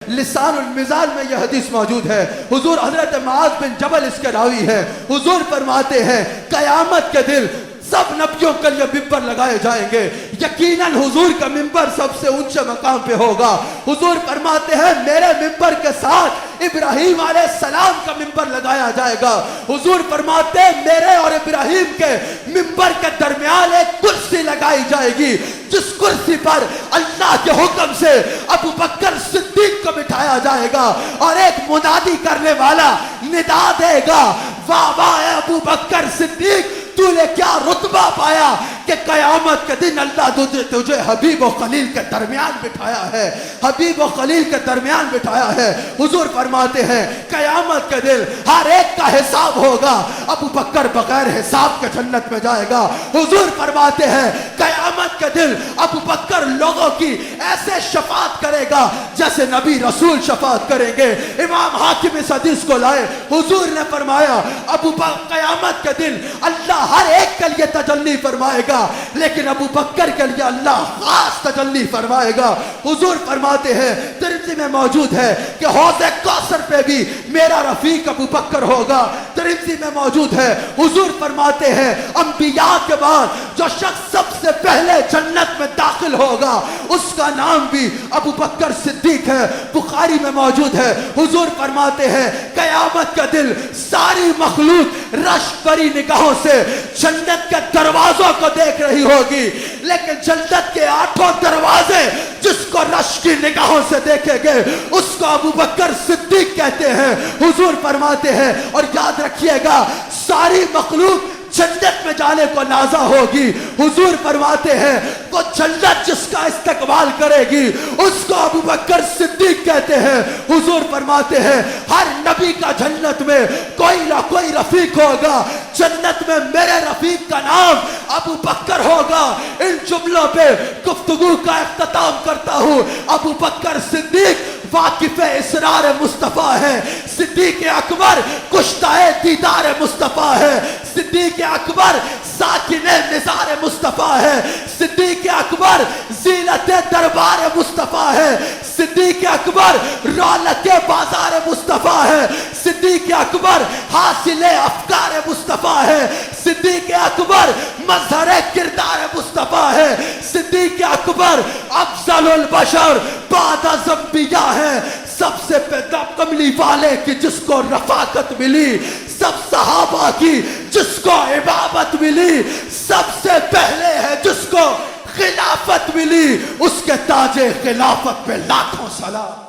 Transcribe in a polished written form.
لسان المزال میں یہ حدیث موجود ہے. حضور حضرت معاذ بن جبل اس کے راوی ہے. حضور فرماتے ہیں قیامت کے دن سب نبیوں کے لیے ممبر لگائے جائیں گے. یقیناً حضور کا ممبر سب سے اونچے مقام پہ ہوگا. حضور فرماتے ہیں میرے ممبر کے ساتھ ابراہیم علیہ السلام کا ممبر لگایا جائے گا. حضور فرماتے ہیں میرے اور ابراہیم کے ممبر کے درمیان ایک کرسی لگائی جائے گی جس کرسی پر اللہ کے حکم سے ابو بکر صدیق کو بٹھایا جائے گا اور ایک منادی کرنے والا ندا دے گا واہ واہ اے ابو بکر صدیق تو نے کیا رتبہ پایا کہ قیامت کے دن اللہ تجھے حبیب و خلیل کے درمیان بٹھایا ہے. حبیب و خلیل کے درمیان بٹھایا ہے. حضور فرماتے ہیں قیامت کے دن ہر ایک کا حساب ہوگا. ابو بکر بغیر حساب کے جنت میں جائے گا. حضور فرماتے ہیں قیامت کے دن ابو بکر لوگوں کی ایسے شفاعت کرے گا جیسے نبی رسول شفاعت کریں گے. امام حاکم اس حدیث کو لائے. حضور نے فرمایا ابو بکر قیامت کے دن اللہ ہر ایک کے لیے تجلی فرمائے گا لیکن ابو بکر کے لیے اللہ خاص تجلی فرمائے گا. حضور فرماتے ہیں ترمذی میں موجود ہے کہ حوض کوثر پہ بھی میرا رفیق ابو بکر ہوگا. ترمذی میں موجود ہے. حضور فرماتے ہیں انبیاء کے بعد جو شخص سب سے پہلے جنت میں داخل ہوگا اس کا نام بھی ابو بکر صدیق ہے. بخاری میں موجود ہے. حضور فرماتے ہیں قیامت کا دن ساری مخلوق رشک بری نگاہوں سے جنت کے دروازوں کو دیکھ رہی ہوگی لیکن جنت کے 8 دروازے جس کو رشک کی نگاہوں سے دیکھیں گے اس کو ابو بکر صدیق کہتے ہیں. حضور فرماتے ہیں اور یاد رکھیے گا ساری مخلوق جنت میں جانے کو نازا ہوگی. حضور فرماتے ہیں وہ جنت جس کا استقبال کرے گی اس کو ابو بکر صدیق کہتے ہیں. حضور فرماتے ہیں ہر نبی کا جنت میں کوئی نہ کوئی رفیق ہوگا. جنت میں میرے رفیق کا نام ابو بکر ہوگا. ان جملوں پہ گفتگو کا اختتام کرتا ہوں. ابو بکر صدیق واقف اسرار مصطفیٰ ہے. صدیق اکبر کشتہ دیدار مصطفیٰ ہے. صدیق اکبر ساکن نظار مصطفیٰ ہے. صدیق اکبر زینت دربار مصطفیٰ ہے. صدیق اکبر رونق بازار مصطفیٰ ہے. صدیق اکبر حاصل افکار مصطفیٰ ہے. صدیق اکبر مظہر کردار مصطفیٰ ہے. صدیق اکبر افضل البشر بعد از انبیاء ہے. سب سے پہلا کملی والے کی جس کو رفاقت ملی, سب صحابہ کی جس کو امامت ملی, سب سے پہلے ہے جس کو خلافت ملی, اس کے تاج خلافت پہ لاکھوں سلام.